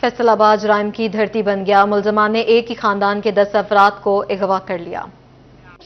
फैसल आबाद जराइम की धरती बन गया। मुलजमान ने एक ही खानदान के 10 अफराद को अगवा कर लिया।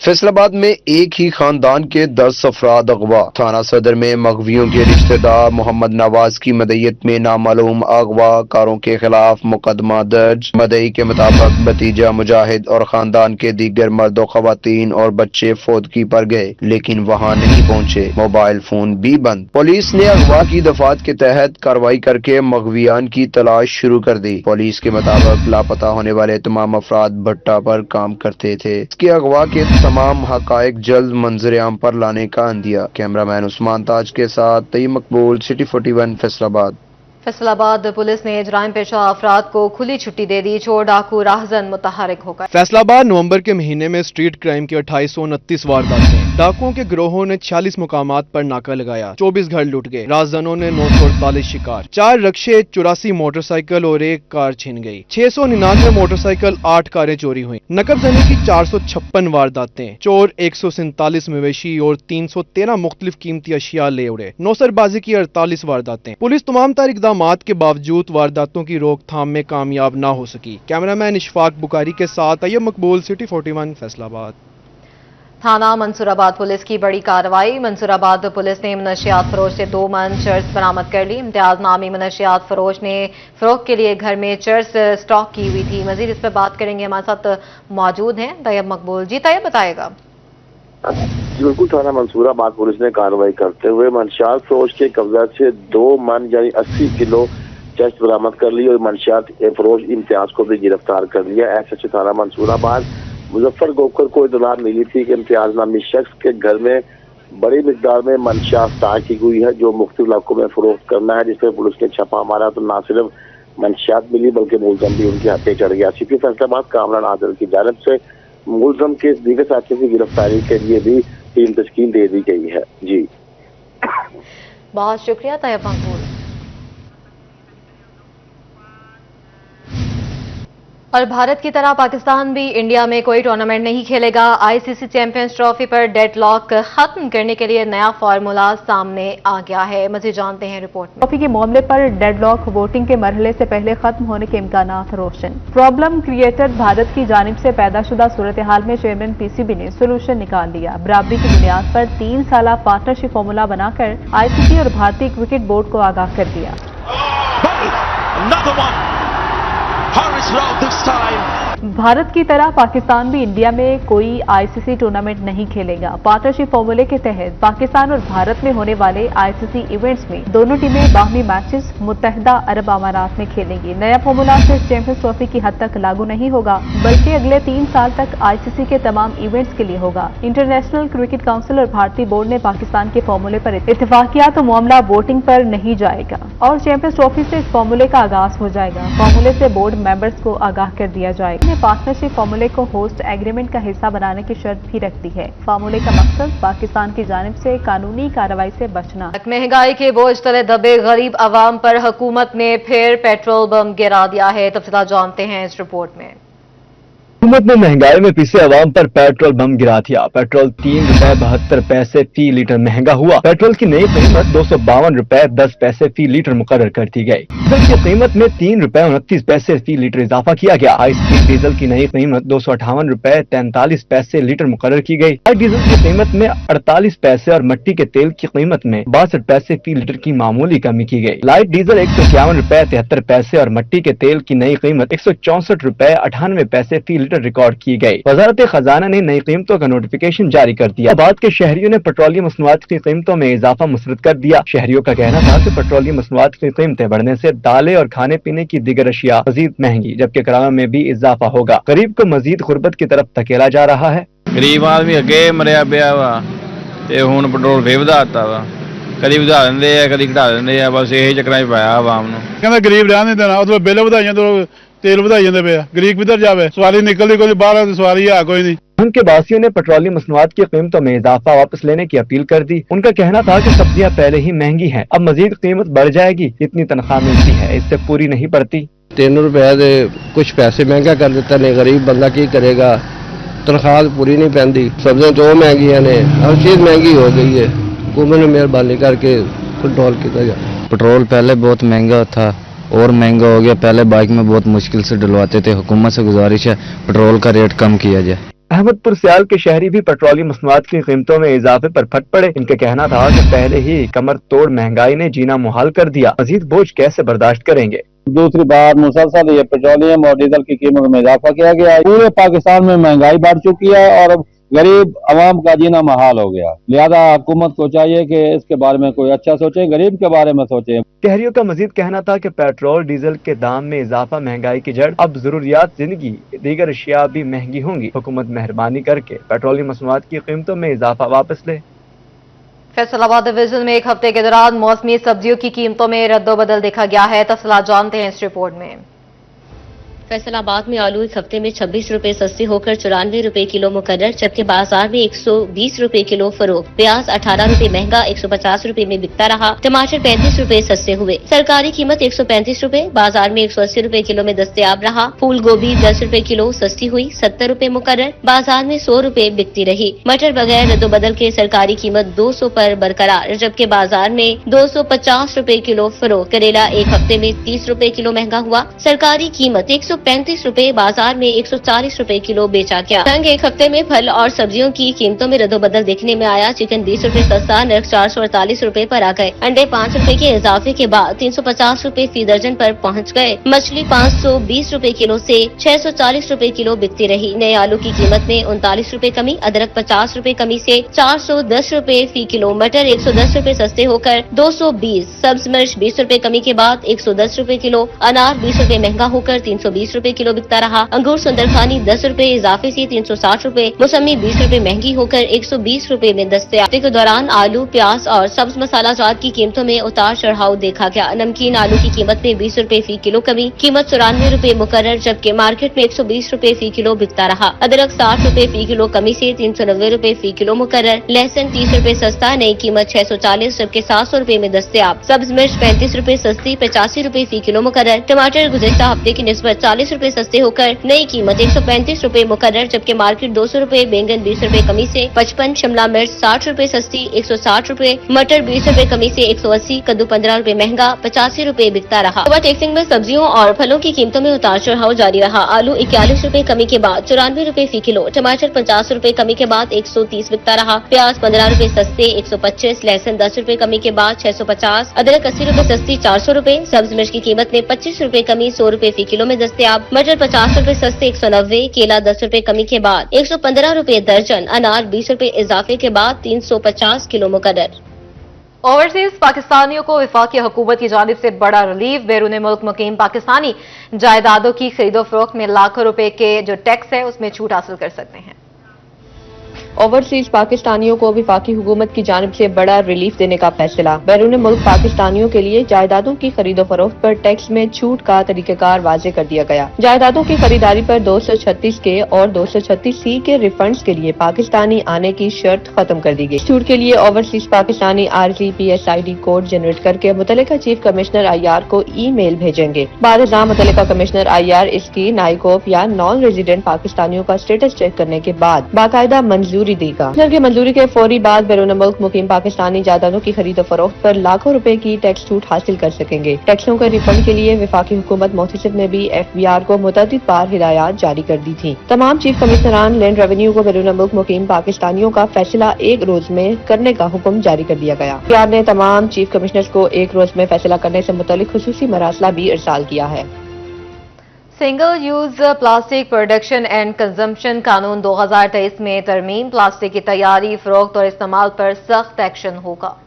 फैसलाबाद में एक ही खानदान के 10 अफराद अगवा। थाना सदर में मगवियों के रिश्तेदार मोहम्मद नवाज की मदईयत में नामालूम अगवा कारों के खिलाफ मुकदमा दर्ज। मदई के मुताबिक भतीजा मुजाहिद और खानदान के दीगर मर्दों, खवातीन और बच्चे फौदगी पर गए लेकिन वहां नहीं पहुंचे। मोबाइल फोन भी बंद। पुलिस ने अगवा की दफात के तहत कार्रवाई करके मगवियान की तलाश शुरू कर दी। पुलिस के मुताबिक लापता होने वाले तमाम अफराद भट्टा पर काम करते थे। इसके अगवा के तमाम हकायक जल्द मंजर आम पर लाने का अंदिया। कैमरामैन उस्मान ताज के साथ तय्यब मकबूल, सिटी 41 फैसलाबाद। फैसलाबाद पुलिस ने जराइम पेशा अफराद को खुली छुट्टी दे दी। चोर डाकू राहजन मुतहरिक हो गए। फैसलाबाद नवंबर के महीने में स्ट्रीट क्राइम की 2829 वारदातें। डाकुओं के गिरोहों ने 46 मुकामात पर नाका लगाया। 24 घर लूट गए। राहजनों ने 948 शिकार, 4 रक्शे, 84 मोटरसाइकिल और 1 कार छीन गई। 699 मोटरसाइकिल, 8 कारें चोरी हुई। नकब जनी की 456 वारदातें। चोर 147 मवेशी और 313 मुख्तलिफ कीमती अशिया ले उड़े। नौसरबाजी की 48 वारदातें। पुलिस तमाम तार इक़दामात के बावजूद वारदातों की रोकथाम में कामयाब ना हो सकी। कैमरामैन इशफाक बुखारी के साथ तय्यब मकबूल, सिटी 41 फैसलाबाद। थाना मंसूराबाद पुलिस की बड़ी कार्रवाई। मंसूराबाद पुलिस ने मनशियात फरोश से 2 मन चर्स बरामद कर ली। इम्तियाज नामी मनशियात फरोश ने फरोख्त के लिए घर में चर्स स्टॉक की हुई थी। मजीद इस पर बात करेंगे, हमारे साथ मौजूद हैं तय्यब मकबूल। जी तय्यब, बताएगा। बिल्कुल, थाना मंसूराबाद पुलिस ने कार्रवाई करते हुए मनशियात फरोश के कब्जा से 2 मन यानी 80 किलो चर्स बरामद कर ली और मनशियात फरोश इम्तियाज को भी गिरफ्तार कर लिया। एसएचओ थाना मंसूराबाद मुजफ्फर गोकर को इत्तला मिली थी कि इम्तियाज नामी शख्स के घर में बड़ी मिकदार में मनशियात स्टॉक की हुई है जो मुख्तलिफ इलाकों में फरोख्त करना है, जिसमें पुलिस ने छापा मारा तो न सिर्फ मनशियात मिली बल्कि मुलजम भी उनके हाथे चढ़ गया। सीपी फैसलाबाद कामरान आदिल की जानिब से मुलजम के दीगर साथियों की गिरफ्तारी के लिए भी टीम तश्कील दे दी गई है। जी बहुत शुक्रिया तय्यब मकबूल। और भारत की तरह पाकिस्तान भी इंडिया में कोई टूर्नामेंट नहीं खेलेगा। आईसीसी चैंपियंस ट्रॉफी पर डेडलॉक खत्म करने के लिए नया फार्मूला सामने आ गया है। मज़ीद जानते हैं रिपोर्ट में। ट्रॉफी के मामले पर डेडलॉक वोटिंग के मरहले से पहले खत्म होने के इम्कानात रोशन। प्रॉब्लम क्रिएटर भारत की जानिब से पैदाशुदा सूरत हाल में चेयरमैन पीसीबी ने सोल्यूशन निकाल लिया। बराबरी की बुनियाद पर 3 साला पार्टनरशिप फार्मूला बनाकर आईसीसी और भारतीय क्रिकेट बोर्ड को आगाह कर दिया। भारत की तरह पाकिस्तान भी इंडिया में कोई आईसीसी टूर्नामेंट नहीं खेलेगा। पार्टनरशिप फॉर्मूले के तहत पाकिस्तान और भारत में होने वाले आईसीसी इवेंट्स में दोनों टीमें बाहमी मैचेस मुत्तहिदा अरब अमारात में खेलेंगी। नया फॉर्मूला सिर्फ चैंपियंस ट्रॉफी की हद तक लागू नहीं होगा बल्कि अगले 3 साल तक आईसीसी के तमाम इवेंट्स के लिए होगा। इंटरनेशनल क्रिकेट काउंसिल और भारतीय बोर्ड ने पाकिस्तान के फॉर्मूले पर इत्तेफाक किया तो मामला वोटिंग पर नहीं जाएगा और चैंपियंस ट्रॉफी से इस फॉर्मूले का आगाज हो जाएगा। फॉर्मूले से बोर्ड मेंबर्स को आगाह कर दिया जाएगा। पार्टनरशिप फार्मूले को होस्ट एग्रीमेंट का हिस्सा बनाने की शर्त भी रखती है। फार्मूले का मकसद पाकिस्तान की जानिब से कानूनी कार्रवाई से बचना। महंगाई के बोझ तले दबे गरीब आवाम पर हुकूमत ने फिर पेट्रोल बम गिरा दिया है। तफसीलात जानते हैं इस रिपोर्ट में। हुकूमत ने महंगाई में पिसे अवाम पर पेट्रोल बम गिरा दिया। पेट्रोल 3 रुपए 72 पैसे फी लीटर महंगा हुआ। पेट्रोल की नई कीमत 252 रुपए 10 पैसे फी लीटर मुकर्रर कर दी गई। डीजल की कीमत में 3 रुपए 29 पैसे फी लीटर इजाफा किया गया। हाई स्पीड डीजल की नई कीमत 258 रुपए 43 पैसे लीटर मुकर्रर की गई। हाई डीजल की कीमत में 48 पैसे और मिट्टी के तेल की कीमत में 62 पैसे फी लीटर की मामूली कमी की गई। लाइट डीजल 151 रुपए 73 पैसे और मिट्टी के तेल की नई कीमत 164 रुपए 98 पैसे फी रिकॉर्ड की गई। वजारत खजाना ने नई कीमतों का नोटिफिकेशन जारी कर दिया। बाद के शहरियों ने पेट्रोलियम मसनूआत की कीमतों में इजाफा मुस्तरद कर दिया। शहरियों का कहना था कि पेट्रोलियम मसनूआत की कीमतें बढ़ने से दालें और खाने पीने की दीगर अशिया मजीद महंगी जबकि किरायों में भी इजाफा होगा। गरीब को मजीद गुर्बत की तरफ धकेला जा रहा है। गरीब आदमी अगे मरिया पिया वा ते हुण पेट्रोल फे वधा दिता वा। कदी वधा दिंदे आ कदी घटा दिंदे आ। बस यही चक्करां 'च पाया आवाम नूं। कहंदा गरीब रहण नहीं देना, उधर बिल वधाई तो तेल वधाई जाते पे। गरीब किधर जावे? सवारी निकलती कोई बाहर, सवारी है कोई नहीं। उनके बासियों ने पेट्रोलियम मसनूआत की कीमतों में इजाफा वापस लेने की अपील कर दी। उनका कहना था कि सब्जियां पहले ही महंगी हैं, अब मजीद कीमत बढ़ जाएगी। इतनी तनख्वाह मिलती है, इससे पूरी नहीं पड़ती। 3 रुपए दे कुछ पैसे महंगा कर दिता ने। गरीब बंदा की करेगा? तनख्वाह पूरी नहीं पैंदी। सब्जियां तो महंगी ने, हर चीज महंगी हो गई है। हुकूमत ने मेहरबानी करके कंट्रोल किया जाए। पेट्रोल पहले बहुत महंगा था, اور महंगा हो गया। पहले बाइक में बहुत मुश्किल से डलवाते थे। हुकूमत से गुजारिश है पेट्रोल का रेट कम किया जाए। अहमदपुर सियाल के शहरी भी पेट्रोलियम मसनूआत की कीमतों में इजाफे पर फट पड़े। इनका कहना था कि पहले ही कमर तोड़ महंगाई ने जीना मुहाल कर दिया, मजीद बोझ कैसे बर्दाश्त करेंगे। दूसरी बार मुसलसल ये पेट्रोलियम और डीजल की कीमत में इजाफा किया गया है। पूरे पाकिस्तान में महंगाई बढ़ चुकी है और गरीब आवाम का जीना महाल हो गया। लिहाजा हुकूमत को चाहिए कि इसके बारे में कोई अच्छा सोचे, गरीब के बारे में सोचे। शहरियों का मजीद कहना था कि पेट्रोल डीजल के दाम में इजाफा महंगाई की जड़, अब जरूरियात जिंदगी दीगर अशिया भी महंगी होंगी। हुकूमत मेहरबानी करके पेट्रोलियम मसनूआत की कीमतों में इजाफा वापस ले। फैसलाबाद डिवीजन में एक हफ्ते के दौरान मौसमी सब्जियों की कीमतों में रद्दोबदल देखा गया है। तफसीलात जानते हैं इस रिपोर्ट में। फैसलाबाद में आलू एक हफ्ते में 26 रुपए सस्ते होकर 94 रुपए किलो मुकर्रर, जबकि बाजार में 120 रुपए किलो फरोख्त। प्याज 18 रुपए महंगा 150 रुपए में बिकता रहा। टमाटर 35 रुपए सस्ते हुए। सरकारी कीमत 135 रुपए, बाजार में 180 रुपए किलो में दस्तयाब रहा। फूल गोभी 10 रुपए किलो सस्ती हुई, 70 रुपए मुकर्रर, बाजार में 100 रुपए बिकती रही। मटर बगैर रद्दोबदल के सरकारी कीमत 200 पर बरकरार, जबकि बाजार में 250 रुपए किलो फरोख्त। करेला एक हफ्ते में 30 रुपए किलो महंगा हुआ। सरकारी कीमत 135 रुपए, बाजार में 140 रुपए किलो बेचा गया। संग एक हफ्ते में फल और सब्जियों की कीमतों में रद्दोबदल देखने में आया। चिकन 20 रुपए सस्ता, नर्क 448 रुपए पर आ गए। अंडे 5 रुपए के इजाफे के बाद 350 रुपए फी दर्जन पर पहुंच गए। मछली 520 रुपए किलो से 640 रुपए किलो बिकती रही। नए आलू की कीमत में 39 रुपए कमी, अदरक 50 रुपए कमी से 410 रुपए फी किलो, मटर 110 रुपए सस्ते होकर 220, सब्ज मिर्च 20 रुपए कमी के बाद 110 रुपए किलो, अनार 20 रुपए महंगा होकर 320 रुपए किलो बिकता रहा। अंगूर सुंदरखानी 10 रुपए इजाफे से 360 रुपए, मौसमी 20 रुपए महंगी होकर 120 रुपए में दस्तयाब। के दौरान आलू, प्याज और सब्ज मसाला जात की कीमतों में उतार चढ़ाव देखा गया। नमकीन आलू की कीमत में 20 रुपए फी किलो कमी, कीमत 94 रुपए मुकर्रर, जबकि मार्केट में 120 रुपए फी किलो बिकता रहा। अदरक 60 रुपए फी किलो कमी से 390 रुपए फी किलो मुकर्रर। लहसुन 30 रुपए सस्ता, नई कीमत 640, जबकि 700 रुपए में दस्तयाब। सब्ज मिर्च 35 रुपए सस्ती, 85 रुपए फी किलो मुकर्रर। टमाटर गुज़िश्ता हफ्ते की निस्बत 40 रुपए सस्ते होकर नई कीमत 135 रुपए मुकर्रर, जबकि मार्केट 200 रुपए। बैंगन 20 रुपए कमी से 55, शिमला मिर्च 60 रुपए सस्ती 160 रुपए, मटर 20 रुपए कमी से 180, कद्दू 15 रुपए महंगा 85 रुपए बिकता रहा। सुबह टेक्सिंग में सब्जियों और फलों की कीमतों में उतार चढ़ाव जारी रहा। आलू 41 रुपए कमी के बाद 94 रुपए फी किलो, टमाटर 50 रुपए कमी के बाद 130 बिकता रहा। प्याज 15 रुपए सस्ते 125, लहसुन 10 रुपए कमी के बाद 650, अदरक 80 रुपए सस्ती 400 रुपए, सब्ज मिर्च की कीमत में 25 रुपए कमी 100 रुपए फी किलो में दस्तयाब। मटर 50 रुपए सस्ते 190, केला 10 रुपए कमी के बाद 115 रुपए दर्जन, अनार 20 रुपए इजाफे के बाद 350 किलो मुकर्रर। ओवरसीज पाकिस्तानियों को वफाकी हुकूमत की जानिब से बड़ा रिलीफ। बैरून मुल्क मुकीम पाकिस्तानी जायदादों की खरीदो फरोख्त में लाखों रुपए के जो टैक्स है उसमें छूट हासिल कर सकते हैं। ओवरसीज पाकिस्तानियों को वफाकी हुकूमत की जानिब से बड़ा रिलीफ देने का फैसला। बैरून मुल्क पाकिस्तानियों के लिए जायदादों की खरीदो फरोख्त पर टैक्स में छूट का तरीकेकार वाजे कर दिया गया। जायदादों की खरीदारी पर 236 के और 236C के रिफंड्स के लिए पाकिस्तानी आने की शर्त खत्म कर दी गई। छूट के लिए overseas Pakistani RCPSID code generate करके मुतल्लिका चीफ कमिश्नर IR को ईमेल भेजेंगे। बाद मुतल्लिका कमिश्नर IR इसकी नाइकोप या नॉन रेजिडेंट पाकिस्तानियों का स्टेटस चेक करने के बाद बाकायदा मंजूरी देगा। की मंजूरी के फौरी बाद बैरून मुल्क मुकीम पाकिस्तानी जायदादों की खरीदो फरोख्त पर लाखों रुपए की टैक्स छूट हासिल कर सकेंगे। टैक्सों के रिफंड के लिए वफाकी हुकूमत मोहतसिब ने भी FBR को मुतअद्दिद बार हिदायत जारी कर दी थी। तमाम चीफ कमिश्नरान लैंड रेवेन्यू को बैरून मुल्क मुकीम पाकिस्तानियों का फैसला एक रोज में करने का हुक्म जारी कर दिया गया। FBR ने तमाम चीफ कमिश्नर्स को एक रोज में फैसला करने से मुतल्लिक खुसूसी मरासला भी इरसाल किया है। Single use plastic production and consumption कानून 2023 में तरमीम। प्लास्टिक की तैयारी, फरोख्त और इस्तेमाल पर सख्त एक्शन होगा।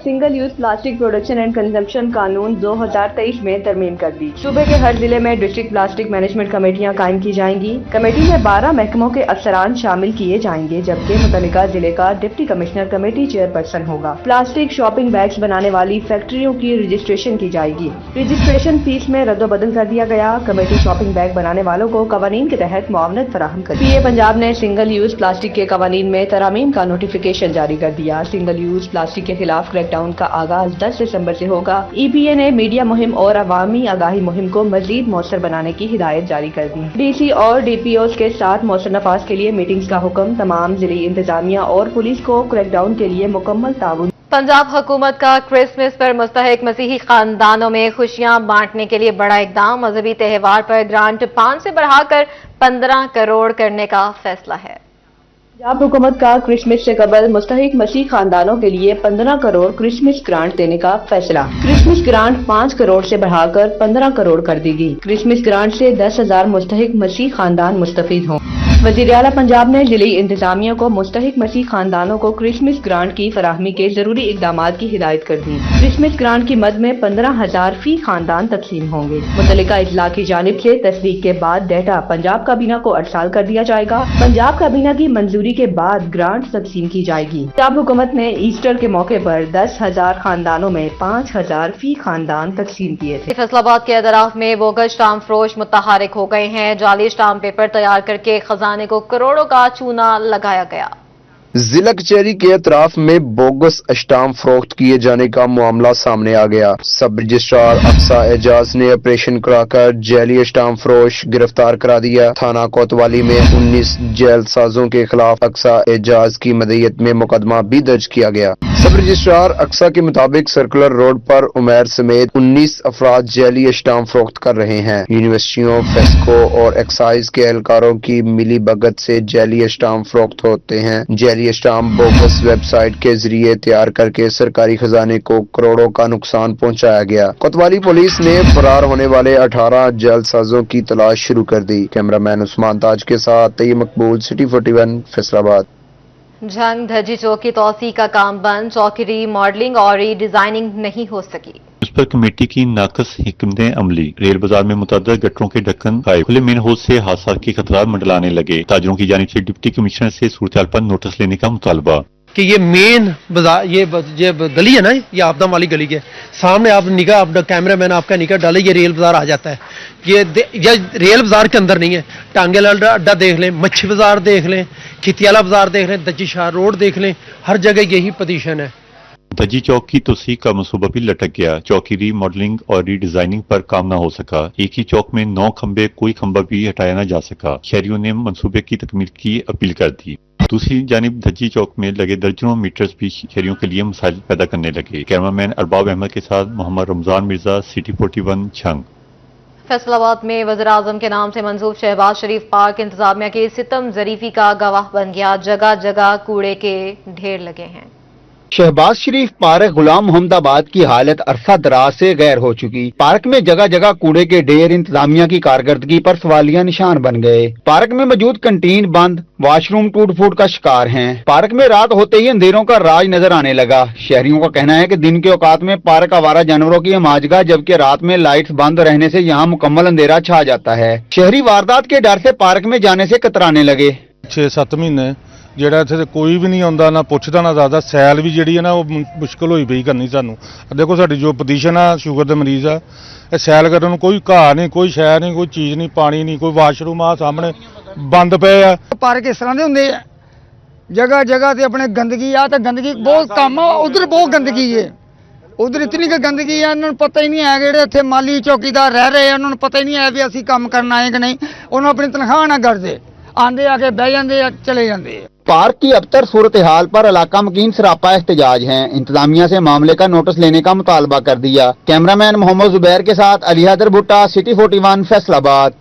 Single use plastic production and consumption कानून 2023 में तरमीम कर दी। सूबे के हर जिले में डिस्ट्रिक्ट प्लास्टिक मैनेजमेंट कमेटियां कायम की जाएंगी। कमेटी में 12 महकमों के अफसरान शामिल किए जाएंगे, जबकि मुतल्लिका जिले का डिप्टी कमिश्नर कमेटी चेयरपर्सन होगा। प्लास्टिक शॉपिंग बैग्स बनाने वाली फैक्ट्रियों की रजिस्ट्रेशन की जाएगी। रजिस्ट्रेशन फीस में रद्दोबदल कर दिया गया। कमेटी शॉपिंग बैग बनाने वालों को कवानीन के तहत मुआवनत फराहम कर। PA पंजाब ने सिंगल यूज प्लास्टिक के कवानीन में तरामीम का नोटिफिकेशन जारी कर दिया। सिंगल यूज प्लास्टिक के खिलाफ क्रैकडाउन का आगाज 10 दिसंबर से होगा। EPA ने मीडिया मुहिम और अवामी आगाही मुहिम को मजीद मौसर बनाने की हिदायत जारी कर दी। DC और DPOs के साथ मौसर नफाज के लिए मीटिंग्स का हुक्म। तमाम जिली इंतजामिया और पुलिस को क्रैकडाउन के लिए मुकम्मल ताउन पंजाब हुकूमत का क्रिसमस पर मुस्तहिक मसीही खानदानों में खुशियां बांटने के लिए बड़ा इकदाम। मजहबी त्यौहार पर ग्रांट 5 से बढ़ाकर 15 करोड़ करने का फैसला है। पंजाब हुकूमत का क्रिसमस से कबल मुस्तहिक मसीह खानदानों के लिए 15 करोड़ क्रिसमस ग्रांट देने का फैसला। क्रिसमस ग्रांट 5 करोड़ से बढ़ाकर 15 करोड़ कर दी गई। क्रिसमस ग्रांट से 10,000 मुस्तहिक मसीह खानदान मुस्तफीद हों। वज़ीर आला पंजाब ने जिली इंतजामिया को मुस्तहिक मसीह खानदानों को क्रिसमस ग्रांट की फराहमी के जरूरी इकदाम की हिदायत कर दी। क्रिसमस ग्रांट की मद में 15,000 फी खानदान तकसीम होंगे। मुतल्लिका इजला की जानिब से तस्दीक के बाद डेटा पंजाब काबीना को अरसाल कर दिया जाएगा। पंजाब काबीना की मंजूरी के बाद ग्रांट तकसीम की जाएगी। पंजाब हुकूमत ने ईस्टर के मौके पर 10,000 खानदानों में 5,000 फी खानदान तकसीम किए थे। फैसलाबाद के अदराफ में बोगस स्टाम्प फरोश मुतहरिक हो गए हैं। जाली स्टाम्प पेपर तैयार करके खजाने को करोड़ों का चूना लगाया गया। जिला कचहरी के अतराफ में बोगस स्टाम्प फरोख्त किए जाने का मामला सामने आ गया। सब रजिस्ट्रार अक्सा एजाज ने ऑपरेशन कराकर जैली स्टाम्प फरोश गिरफ्तार करा दिया। थाना कोतवाली में 19 जेलसाजों के खिलाफ अक्सा एजाज की मदईयत में मुकदमा भी दर्ज किया गया। सब रजिस्ट्रार अक्सा के मुताबिक सर्कुलर रोड पर उमैर समेत 19 अफराद जैली स्टाम्प फरोख्त कर रहे हैं। यूनिवर्सिटियों, फेस्को और एक्साइज के एहलकारों की मिली भगत से जैली स्टाम्प फरोख्त होते हैं। जैली स्टाम्प बोगस वेबसाइट के जरिए तैयार करके सरकारी खजाने को करोड़ों का नुकसान पहुंचाया गया। कोतवाली पुलिस ने फरार होने वाले 18 जालसाजों की तलाश शुरू कर दी। कैमरामैन उस्मान ताज के साथ तैयब मकबूल, सिटी 41, फैसलाबाद। झंग धज्जी चौक की तौसी का काम बंद। चौक री मॉडलिंग और रीडिजाइनिंग नहीं हो सकी। उस पर कमेटी की नाकस हिकमत अमली। रेल बाजार में मुतअद्दिद गटरों के ढक्कन गायब। खुले मेन होल से हादसा के खतरात मंडलाने लगे। ताजरों की जानिब से डिप्टी कमिश्नर से सूरत पर नोटिस लेने का मुतालबा। कि ये मेन बाजार ये गली है ना, ये आपदा वाली गली के सामने आप निगाह, अपना कैमरामैन आपका निगाह डाले, ये रेल बाजार आ जाता है। ये रेल बाजार के अंदर नहीं है। टांगे वाला अड्डा देख लें, मच्छी बाजार देख लें, खितियाला बाजार देख लें, दज्जी शाह रोड देख लें, हर जगह यही पोजीशन है। दज्जी चौक की तोसी का मनसूबा भी लटक गया। चौक की रीमॉडलिंग और रीडिजाइनिंग पर काम न हो सका। एक ही चौक में 9 खंबे, कोई खंबा भी हटाया न जा सका। शहरियों ने मनसूबे की तकमील की अपील कर दी। दूसरी जानिब धज्जी चौक में लगे दर्जनों मीटर्स भी शहरियों के लिए मसाइल पैदा करने लगे। कैमरामैन अरबाब अहमद के साथ मोहम्मद रमजान मिर्जा, सिटी 41, छंग। फैसलाबाद में वज़ीर-ए-आज़म के नाम से मंसूब शहबाज शरीफ पार्क इंतजामिया की सितम ज़रीफी का गवाह बन गया। जगह जगह कूड़े के ढेर लगे हैं। शहबाज शरीफ पार्क गुलाम मोहम्मदाबाद की हालत अरसा दराज से गैर हो चुकी। पार्क में जगह जगह कूड़े के ढेर इंतजामिया की कारकर्दगी पर सवालिया निशान बन गए। पार्क में मौजूद कंटीन बंद, वॉशरूम टूट फूट का शिकार हैं। पार्क में रात होते ही अंधेरों का राज नजर आने लगा। शहरियों का कहना है कि दिन के औकात में पार्क आवारा जानवरों की हमाजगा, जबकि रात में लाइट्स बंद रहने से यहाँ मुकम्मल अंधेरा छा जाता है। शहरी वारदात के डर से पार्क में जाने से कतराने लगे। 6-7 महीने ਜਿਹੜਾ ਇੱਥੇ ਕੋਈ ਵੀ ਨਹੀਂ ਆਉਂਦਾ, ਨਾ ਪੁੱਛਦਾ ਨਾ ਦੱਸਦਾ। ਸੈਲ ਵੀ ਜਿਹੜੀ ਹੈ ਨਾ ਉਹ ਮੁਸ਼ਕਲ ਹੋਈ ਪਈ ਕਰਨੀ ਸਾਨੂੰ। ਦੇਖੋ ਸਾਡੀ ਜੋ ਪੋਜੀਸ਼ਨ ਆ, ਸ਼ੂਗਰ ਦੇ ਮਰੀਜ਼ ਆ, ਇਹ ਸੈਲ ਕਰਨ ਨੂੰ ਕੋਈ ਘਾਹ ਨਹੀਂ, ਕੋਈ ਸ਼ੈ ਨਹੀਂ, ਕੋਈ ਚੀਜ਼ ਨਹੀਂ, ਪਾਣੀ ਨਹੀਂ, ਕੋਈ ਵਾਸ਼ਰੂਮ ਆ ਸਾਹਮਣੇ ਬੰਦ ਪਏ ਆ। ਪਾਰਕ ਇਸ ਤਰ੍ਹਾਂ ਦੇ ਹੁੰਦੇ ਆ, ਜਗ੍ਹਾ ਜਗ੍ਹਾ ਤੇ ਆਪਣੇ ਗੰਦਗੀ ਆ, ਤਾਂ ਗੰਦਗੀ ਬਹੁਤ ਕੰਮ ਆ। ਉਧਰ ਬਹੁਤ ਗੰਦਗੀ ਹੈ, ਉਧਰ ਇਤਨੀ ਕਿ ਗੰਦਗੀ ਆ, ਇਹਨਾਂ ਨੂੰ ਪਤਾ ਹੀ ਨਹੀਂ ਹੈ। ਜਿਹੜੇ ਇੱਥੇ ਮਾਲੀ ਚੌਕੀਦਾਰ ਰਹਿ ਰਹੇ ਆ, ਉਹਨਾਂ ਨੂੰ ਪਤਾ ਹੀ ਨਹੀਂ ਹੈ ਵੀ ਅਸੀਂ ਕੰਮ ਕਰਨ ਆਏ ਕਿ ਨਹੀਂ। ਉਹਨਾਂ ਆਪਣੀ ਤਨਖਾਹ ਨਾ ਕਰਦੇ, आंदे आके बह जाते चले जाते। पार्क की अबतर सूरत हाल पर इलाका मकीन सरापा एहतजाज हैं। इंतजामिया से मामले का नोटिस लेने का मुतालबा कर दिया। कैमरामैन मोहम्मद जुबैर के साथ Ali Haider Bhutta, city 41, Faisalabad.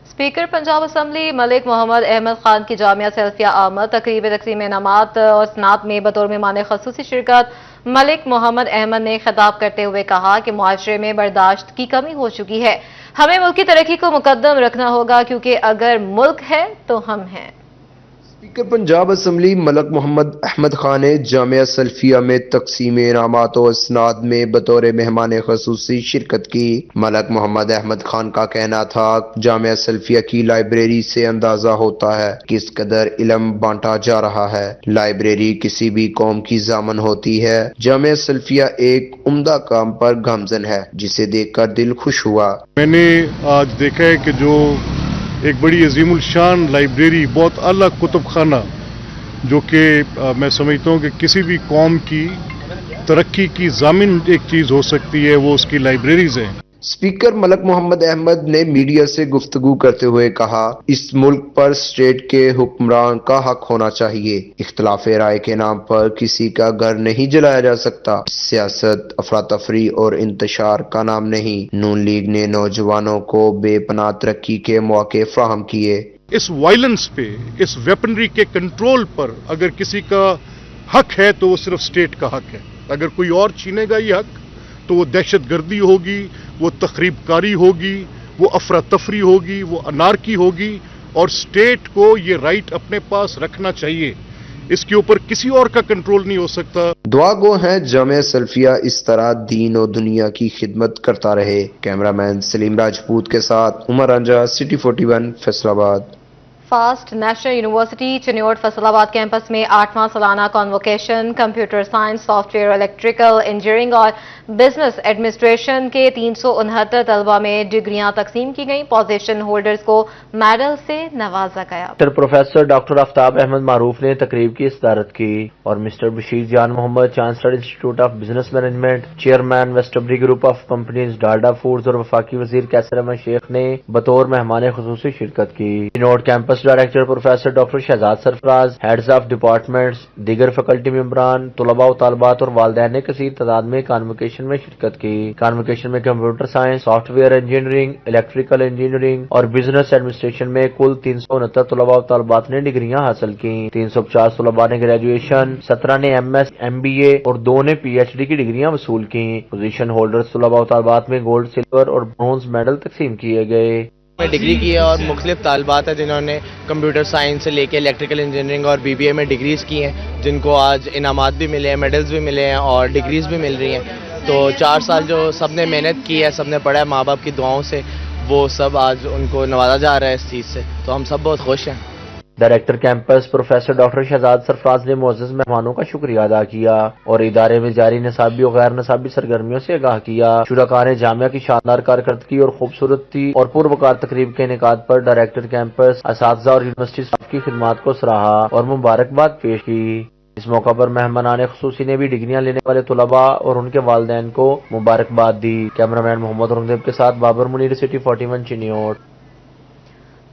Speaker Punjab assembly Malik Mohammad Ahmad Khan की जामिया सेल्फिया आमद। तकरीब तकसीम इनामात और स्नात में बतौर मेहमान खसूसी शिरकत मलिक मोहम्मद अहमद ने खिताब करते हुए कहा कि मुआशरे में बर्दाश्त की कमी हो चुकी है। हमें मुल्क की तरक्की को मुकद्दम रखना होगा, क्योंकि अगर मुल्क है तो हम हैं। स्पीकर पंजाब असम्बली मलिक मोहम्मद अहमद खान ने जामिया सल्फिया में तकसीम इनामात और स्नाद में बतौर मेहमान खसूसी शिरकत की। मलिक मोहम्मद अहमद खान का कहना था, जामिया सल्फिया की लाइब्रेरी से अंदाजा होता है किस कदर इल्म बांटा जा रहा है। लाइब्रेरी किसी भी कौम की जामन होती है। जामिया सल्फिया एक उम्दा काम पर गामजन है, जिसे देखकर दिल खुश हुआ। मैंने आज देखा है कि जो एक बड़ी अजीमुल शान लाइब्रेरी, बहुत आला कुतुब खाना, जो कि मैं समझता हूँ कि किसी भी कौम की तरक्की की जामिन एक चीज़ हो सकती है, वो उसकी लाइब्रेरीज हैं। स्पीकर मलक मोहम्मद अहमद ने मीडिया से गुफ्तगू करते हुए कहा, इस मुल्क पर स्टेट के हुक्मरान का हक होना चाहिए। इख्तिलाफ राय के नाम पर किसी का घर नहीं जलाया जा सकता। सियासत अफरा तफरी और इंतशार का नाम नहीं। नून लीग ने नौजवानों को बेपनाह तरक्की के मौके फराहम किए। इस वायलेंस पे, इस वेपनरी के कंट्रोल पर अगर किसी का हक है तो वो सिर्फ स्टेट का हक है। अगर कोई और छीनेगा ये हक तो वो दहशतगर्दी होगी, वो तखरीबकारी होगी, वो अफरा तफरी होगी, वो अनारकी होगी, और स्टेट को ये राइट अपने पास रखना चाहिए। इसके ऊपर किसी और का कंट्रोल नहीं हो सकता। दुआ गो है जामिया सल्फिया इस तरह दीन और दुनिया की खिदमत करता रहे। कैमरामैन सलीम राजपूत के साथ उमर रंजा, city 41, Faisalabad. Fast national university Chiniot Faisalabad campus में 8वां सालाना convocation computer science, software, electrical engineering और बिजनेस एडमिनिस्ट्रेशन के 369 तलबा में डिग्रियां तकसीम की गईं। पोजीशन होल्डर्स को मेडल से नवाजा गया। प्रोफेसर डॉक्टर आफ्ताब अहमद मारूफ ने तकरीब की सदारत की और mister Bashir Jan Mohammad, chancellor institute of business management, chairman Westbury group of companies Dalda foods और वफाकी वजीर कैसर अहमद शेख ने बतौर मेहमान खुसूसी शिरकत की। Chiniot campus director professor doctor Shahzad Sarfraz, heads of departments, दीगर फैकल्टी मेंबरान, तलबा व तालबात और वालिदैन ने कसीर तादाद में कॉन्वोकेशन में शिरकत की। कॉन्वोकेशन में computer science, software engineering, electrical engineering और बिजनेस एडमिनिस्ट्रेशन में कुल 369 तलबा व तालबात ने डिग्रियां हासिल की। 350 तलबा ने ग्रेजुएशन, 17 ने MS, MBA और 2 ने PhD की डिग्रियां वसूल की। पोजीशन होल्डर्स तलबा व तालबात में गोल्ड, सिल्वर और ब्रॉन्ज मेडल तकसीम किए गए। में डिग्री की है और मुख्तलिफ तालबात है जिन्होंने कंप्यूटर साइंस से लेके इलेक्ट्रिकल इंजीनियरिंग और BBA में डिग्रीज़ की हैं, जिनको आज इनामात भी मिले हैं, मेडल्स भी मिले हैं और डिग्रीज़ भी मिल रही हैं। तो 4 साल जो सबने मेहनत की है, सबने पढ़ा है माँ बाप की दुआओं से, वो सब आज उनको नवाजा जा रहा है इस चीज़ से, तो हम सब बहुत खुश हैं। Director campus professor doctor Shahzad Sarfraz ने मुअज़्ज़ज़ मेहमानों का शुक्रिया अदा किया और इदारे में जारी निसाबी और गैर निसाबी सरगर्मियों से आगाह किया। शुरका ने जामिया की शानदार कारकर्दगी और खूबसूरती और पुरवकार तकरीब के इनेकाद पर डायरेक्टर कैंपस, असातिज़ा और यूनिवर्सिटी स्टाफ की खिदमात को सराहा और मुबारकबाद पेश की। इस मौका पर मेहमानाने खुसूसी ने भी डिग्रियां लेने वाले तलबा और उनके वालिदैन को मुबारकबाद दी। कैमरामैन मोहम्मद औरंगजेब के साथ Babar Munir, city 41, Chiniot.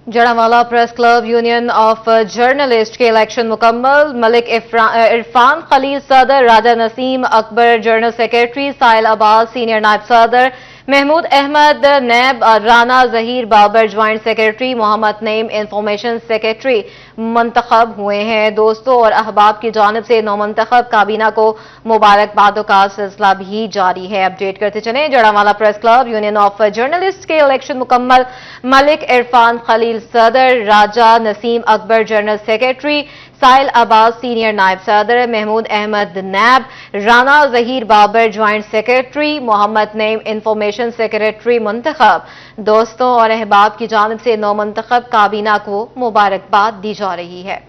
Jaranwala press club union of journalist के इलेक्शन मुकम्मल। मलिक इरफान खलील सदर, Raja Naseem Akbar general secretary, Sahil Abbas senior नायब सदर, महमूद अहमद नैब, Rana Zaheer Babar joint secretary, Muhammad Naeem information secretary मंतखब हुए हैं। दोस्तों और अहबाब की जानिब से नौमंतखब काबीना को मुबारकबादों का सिलसिला भी जारी है। अपडेट करते चले। Jaranwala press club union of journalist के इलेक्शन मुकम्मल। मलिक इरफान खलील सदर, Raja Naseem Akbar general secretary, Sahil Abbas senior नायब सदर, महमूद अहमद नैब, Rana Zaheer Babar joint secretary, Muhammad Naeem information secretary मुंतखब। दोस्तों और अहबाब की जानिब से नौमंतखब काबीना को मुबारकबाद दी जा रही है।